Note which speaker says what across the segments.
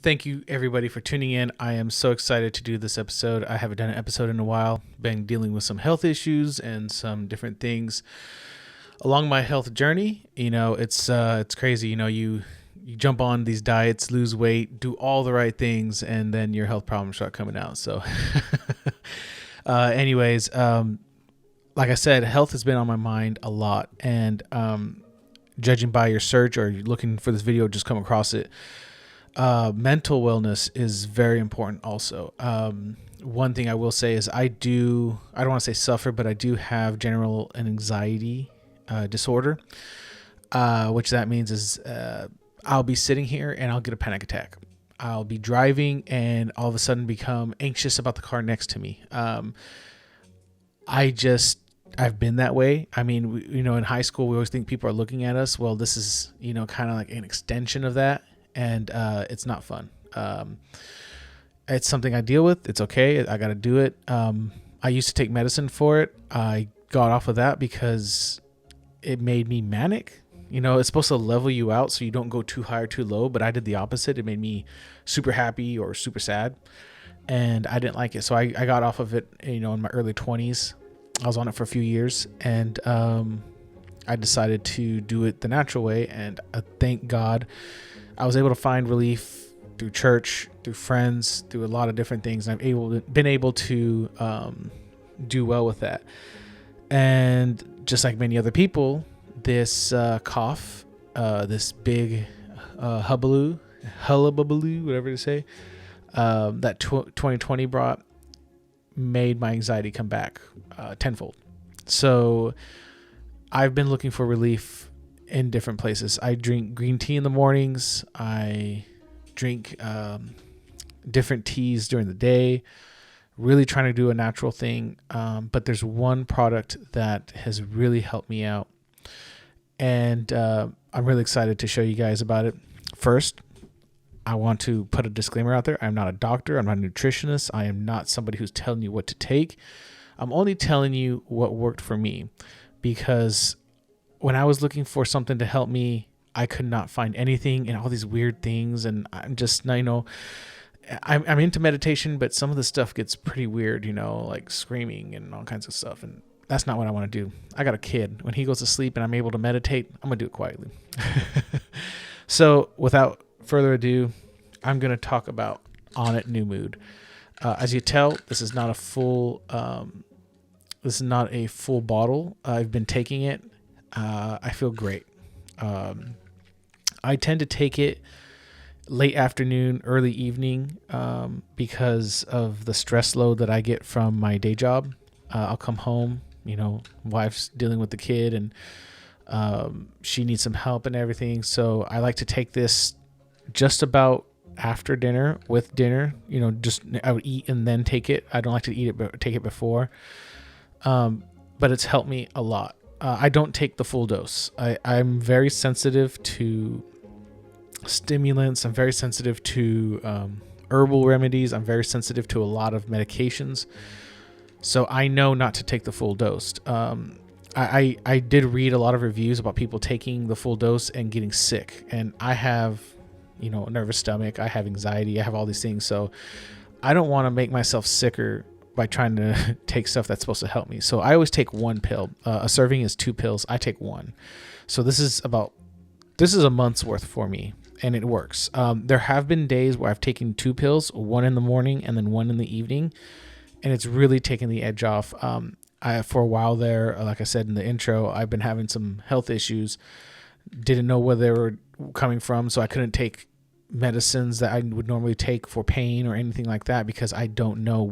Speaker 1: Thank you, everybody, for tuning in. I am so excited to do this episode. I haven't done an episode in a while. Been dealing with some health issues and some different things along my health journey. It's crazy. You jump on these diets, lose weight, do all the right things, and then your health problems start coming out. So, anyways, like I said, health has been on my mind a lot, and judging by your search or you're looking for this video, just come across it. Mental wellness is very important also. One thing I will say is I don't want to say suffer, but I do have general anxiety disorder, which that means is I'll be sitting here and I'll get a panic attack. I'll be driving and all of a sudden become anxious about the car next to me. I've been that way. I mean, in high school, we always think people are looking at us. Well, this is, kind of like an extension of that. And it's not fun. It's something I deal with. It's okay. I got to do it. I used to take medicine for it. I got off of that because it made me manic. It's supposed to level you out so you don't go too high or too low, but I did the opposite. It made me super happy or super sad, and I didn't like it. So I got off of it, in my early 20s. I was on it for a few years, and I decided to do it the natural way, and thank God I was able to find relief through church, through friends, through a lot of different things. And I've been able to do well with that. And just like many other people, this cough, this big hullabaloo, whatever to say, that 2020 brought, made my anxiety come back tenfold. So I've been looking for relief in different places. I drink green tea in the mornings. I drink different teas during the day, really trying to do a natural thing. But there's one product that has really helped me out, and I'm really excited to show you guys about it. First, I want to put a disclaimer out there. I'm not a doctor. I'm not a nutritionist. I am not somebody who's telling you what to take. I'm only telling you what worked for me, because when I was looking for something to help me, I could not find anything and all these weird things. And I'm just, I'm into meditation, but some of the stuff gets pretty weird, like screaming and all kinds of stuff. And that's not what I want to do. I got a kid. When he goes to sleep and I'm able to meditate, I'm going to do it quietly. So without further ado, I'm going to talk about Onnit New Mood. As you tell, this is not a full bottle. I've been taking it. I feel great. I tend to take it late afternoon, early evening, because of the stress load that I get from my day job. I'll come home, wife's dealing with the kid, and she needs some help and everything. So I like to take this just about after dinner, with dinner. I would eat and then take it. I don't like to eat it, but take it before. But it's helped me a lot. I don't take the full dose. I'm very sensitive to stimulants. I'm very sensitive to herbal remedies. I'm very sensitive to a lot of medications. So I know not to take the full dose. I did read a lot of reviews about people taking the full dose and getting sick. And I have, a nervous stomach. I have anxiety. I have all these things. So I don't want to make myself sicker by trying to take stuff that's supposed to help me. So I always take one pill. A serving is 2 pills. I take one. So this is a month's worth for me, and it works. There have been days where I've taken 2 pills, one in the morning and then one in the evening, and it's really taken the edge off. For a while there, like I said in the intro, I've been having some health issues. Didn't know where they were coming from, so I couldn't take medicines that I would normally take for pain or anything like that, because I don't know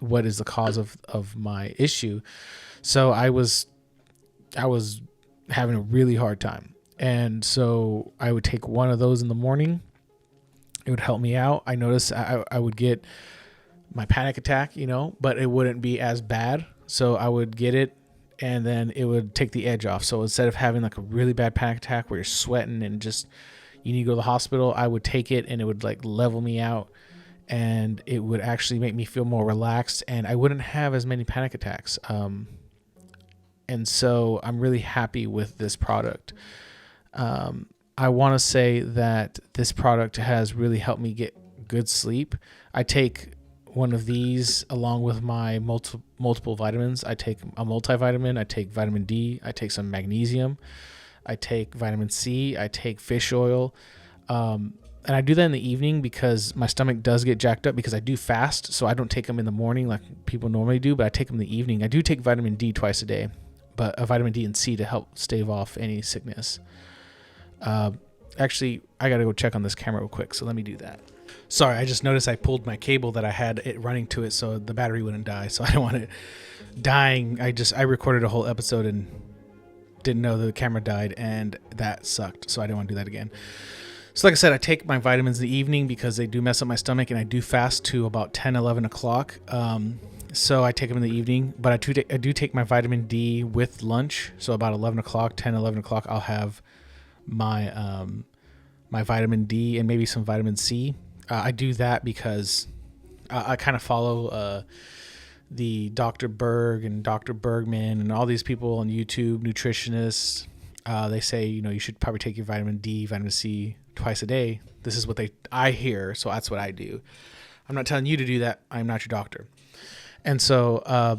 Speaker 1: what is the cause of my issue. So I was having a really hard time. And so I would take one of those in the morning. It would help me out. I noticed I would get my panic attack, but it wouldn't be as bad. So I would get it, and then it would take the edge off. So instead of having like a really bad panic attack where you're sweating and just you need to go to the hospital, I would take it and it would like level me out. And it would actually make me feel more relaxed, and I wouldn't have as many panic attacks. And so I'm really happy with this product. I want to say that this product has really helped me get good sleep. I take one of these along with my multiple vitamins. I take a multivitamin, I take vitamin D, I take some magnesium, I take vitamin C, I take fish oil. And I do that in the evening because my stomach does get jacked up because I do fast. So I don't take them in the morning like people normally do, but I take them in the evening. I do take vitamin D twice a day, but a vitamin D and C to help stave off any sickness. Actually, I got to go check on this camera real quick. So let me do that. Sorry, I just noticed I pulled my cable that I had it running to it so the battery wouldn't die. So I don't want it dying. I recorded a whole episode and didn't know the camera died, and that sucked. So I didn't want to do that again. So like I said, I take my vitamins in the evening because they do mess up my stomach, and I do fast to about 10, 11 o'clock. So I take them in the evening, but I do take my vitamin D with lunch. So about 11 o'clock, 10, 11 o'clock, I'll have my my vitamin D and maybe some vitamin C. I do that because I kind of follow the Dr. Berg and Dr. Bergman and all these people on YouTube, nutritionists. They say, you should probably take your vitamin D, vitamin C twice a day. This is what I hear, so that's what I do. I'm not telling you to do that. I'm not your doctor. And so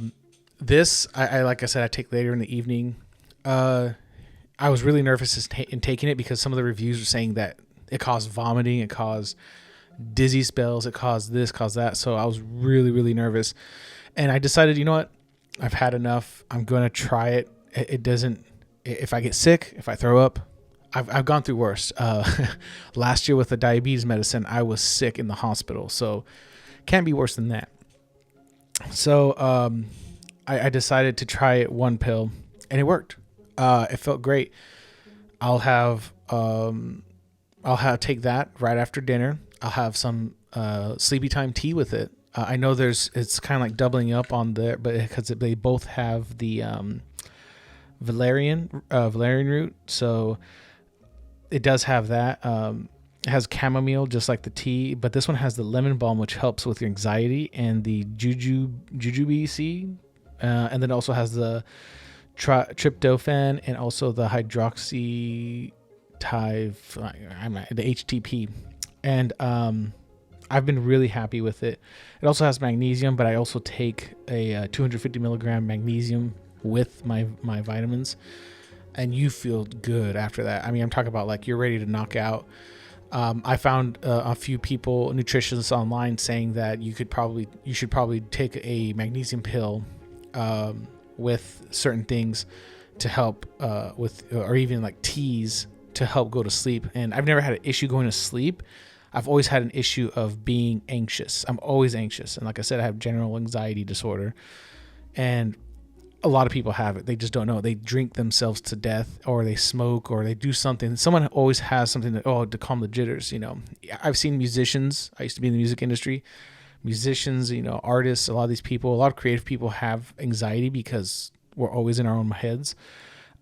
Speaker 1: this, I like I said, I take later in the evening. I was really nervous in taking it because some of the reviews were saying that it caused vomiting, it caused dizzy spells, it caused this, caused that. So I was really, really nervous. And I decided, you know what? I've had enough. I'm going to try it. It doesn't, if I get sick, if I throw up, I've gone through worse. Last year with the diabetes medicine, I was sick in the hospital. So can't be worse than that. So I decided to try it one pill, and it worked. It felt great. I'll take that right after dinner. I'll have some sleepy time tea with it. I know it's kind of like doubling up on there, but because they both have the valerian root, so it does have that. It has chamomile, just like the tea, but this one has the lemon balm, which helps with your anxiety, and the jujube seed, and then it also has the tryptophan and also the the HTP. And I've been really happy with it. It also has magnesium, but I also take a 250 milligram magnesium with my vitamins, and you feel good after that. I mean, I'm talking about like you're ready to knock out. I found a few people, nutritionists online, saying that you should probably take a magnesium pill with certain things to help or even like teas to help go to sleep. And I've never had an issue going to sleep. I've always had an issue of being anxious. I'm always anxious. And like I said, I have general anxiety disorder. And a lot of people have it. They just don't know. They drink themselves to death, or they smoke, or they do something. Someone always has something to calm the jitters. I've seen musicians. I used to be in the music industry. Musicians, artists, a lot of these people, a lot of creative people have anxiety because we're always in our own heads.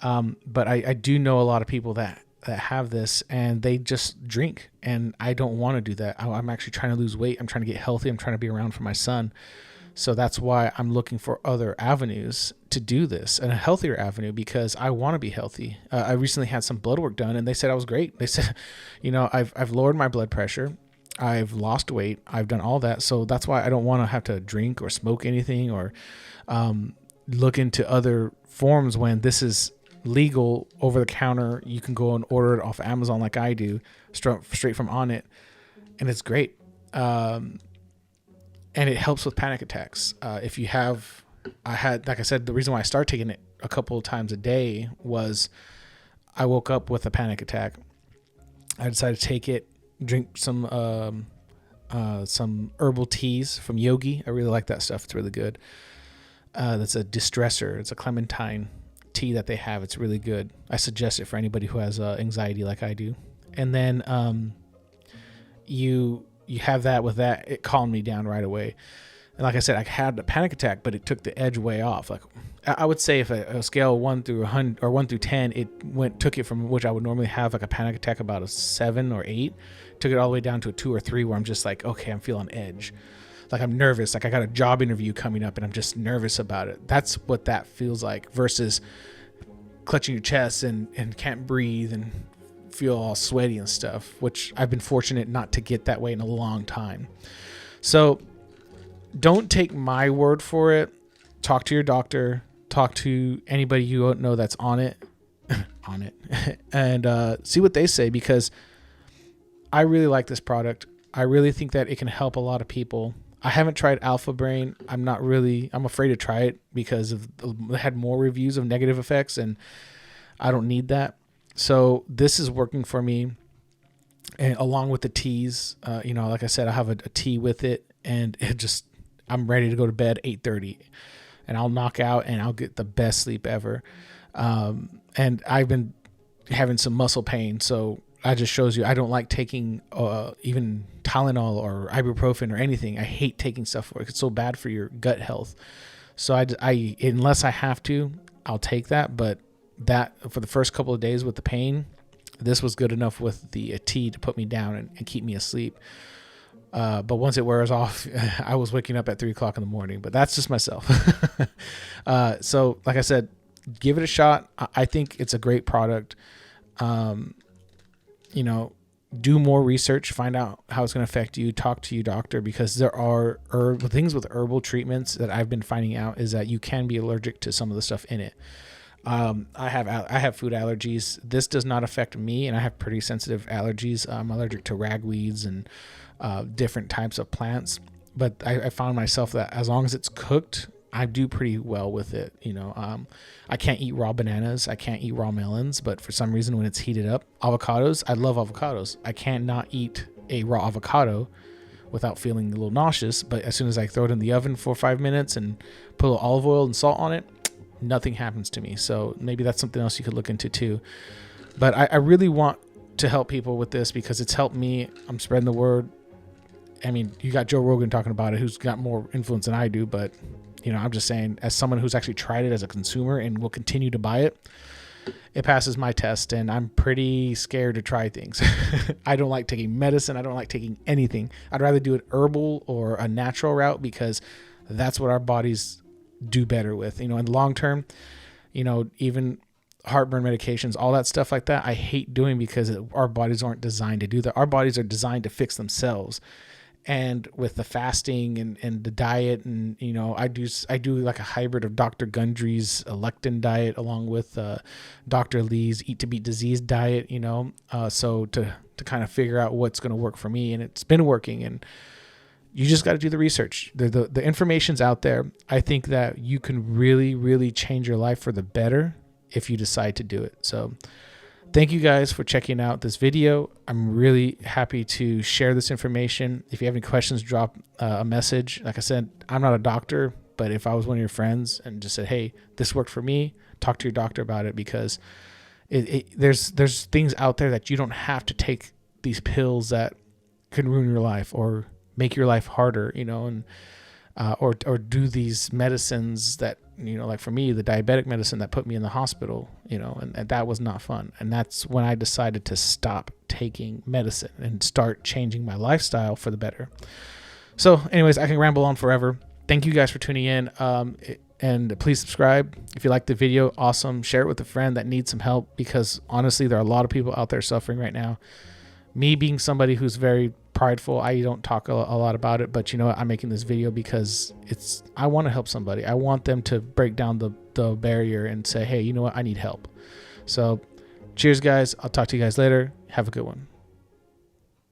Speaker 1: But I do know a lot of people that have this, and they just drink, and I don't want to do that. I'm actually trying to lose weight. I'm trying to get healthy. I'm trying to be around for my son. So that's why I'm looking for other avenues to do this, and a healthier avenue, because I want to be healthy. I recently had some blood work done, and they said I was great. They said, I've lowered my blood pressure. I've lost weight. I've done all that. So that's why I don't want to have to drink or smoke anything or look into other forms when this is legal, over the counter. You can go and order it off Amazon like I do, straight from Onnit, and it's great. And it helps with panic attacks. Like I said, the reason why I started taking it a couple of times a day was I woke up with a panic attack. I decided to take it, drink some herbal teas from Yogi. I really like that stuff. It's really good. That's a distressor. It's a clementine tea that they have. It's really good. I suggest it for anybody who has anxiety like I do. And then you have that. With that, it calmed me down right away. And like I said, I had a panic attack, but it took the edge way off. Like I would say, if a scale 1 through 100 or 1 through 10, took it from which I would normally have like a panic attack about a 7 or 8, took it all the way down to a 2 or 3, where I'm just like, okay, I'm feeling edge. Like I'm nervous. Like I got a job interview coming up, and I'm just nervous about it. That's what that feels like, versus clutching your chest and can't breathe and feel all sweaty and stuff, which I've been fortunate not to get that way in a long time. So don't take my word for it. Talk to your doctor. Talk to anybody you know that's on it, and see what they say, because I really like this product. I really think that it can help a lot of people. I haven't tried Alpha Brain. I'm afraid to try it because it had more reviews of negative effects, and I don't need that. So this is working for me, and along with the teas, like I said, I have a tea with it, and I'm ready to go to bed 8:30, and I'll knock out and I'll get the best sleep ever. And I've been having some muscle pain, so that just shows you I don't like taking even Tylenol or ibuprofen or anything. I hate taking stuff for it. It's so bad for your gut health. So I unless I have to, I'll take that. But that for the first couple of days with the pain, this was good enough with the tea to put me down and keep me asleep. But once it wears off, I was waking up at 3:00 in the morning. But that's just myself. So like I said, give it a shot. I think it's a great product. Do more research, find out how it's going to affect you, talk to your doctor, because there are things with herbal treatments that I've been finding out is that you can be allergic to some of the stuff in it. I have food allergies. This does not affect me, and I have pretty sensitive allergies. I'm allergic to ragweeds and different types of plants, but I found myself that as long as it's cooked, I do pretty well with it. I can't eat raw bananas. I can't eat raw melons, but for some reason when it's heated up, avocados, I love avocados. I can't not eat a raw avocado without feeling a little nauseous. But as soon as I throw it in the oven for 5 minutes and put a little olive oil and salt on it, nothing happens to me. So maybe that's something else you could look into too. But I really want to help people with this because it's helped me. I'm spreading the word. I mean, you got Joe Rogan talking about it, who's got more influence than I do, but I'm just saying, as someone who's actually tried it as a consumer and will continue to buy it, it passes my test, and I'm pretty scared to try things. I don't like taking medicine. I don't like taking anything. I'd rather do it herbal or a natural route because that's what our bodies do better with. In the long term, even heartburn medications, all that stuff like that, I hate doing because our bodies aren't designed to do that. Our bodies are designed to fix themselves. And with the fasting and the diet, and I do like a hybrid of Dr. Gundry's lectin diet along with Dr. Lee's Eat to Beat Disease diet, so to kind of figure out what's going to work for me, and it's been working. And you just got to do the research. The information's out there. I think that you can really, really change your life for the better if you decide to do it. So thank you guys for checking out this video. I'm really happy to share this information. If you have any questions, drop a message. Like I said, I'm not a doctor, but if I was one of your friends and just said, hey, this worked for me, talk to your doctor about it, because there's things out there that you don't have to take these pills that can ruin your life or make your life harder, and or do these medicines that, like for me, the diabetic medicine that put me in the hospital, and that was not fun. And that's when I decided to stop taking medicine and start changing my lifestyle for the better. So anyways, I can ramble on forever. Thank you guys for tuning in. And please subscribe. If you like the video, awesome. Share it with a friend that needs some help, because honestly, there are a lot of people out there suffering right now. Me being somebody who's very prideful, I don't talk a lot about it, but I'm making this video because I want to help somebody. I want them to break down the barrier and say, hey, you know what? I need help. So cheers, guys. I'll talk to you guys later. Have a good one.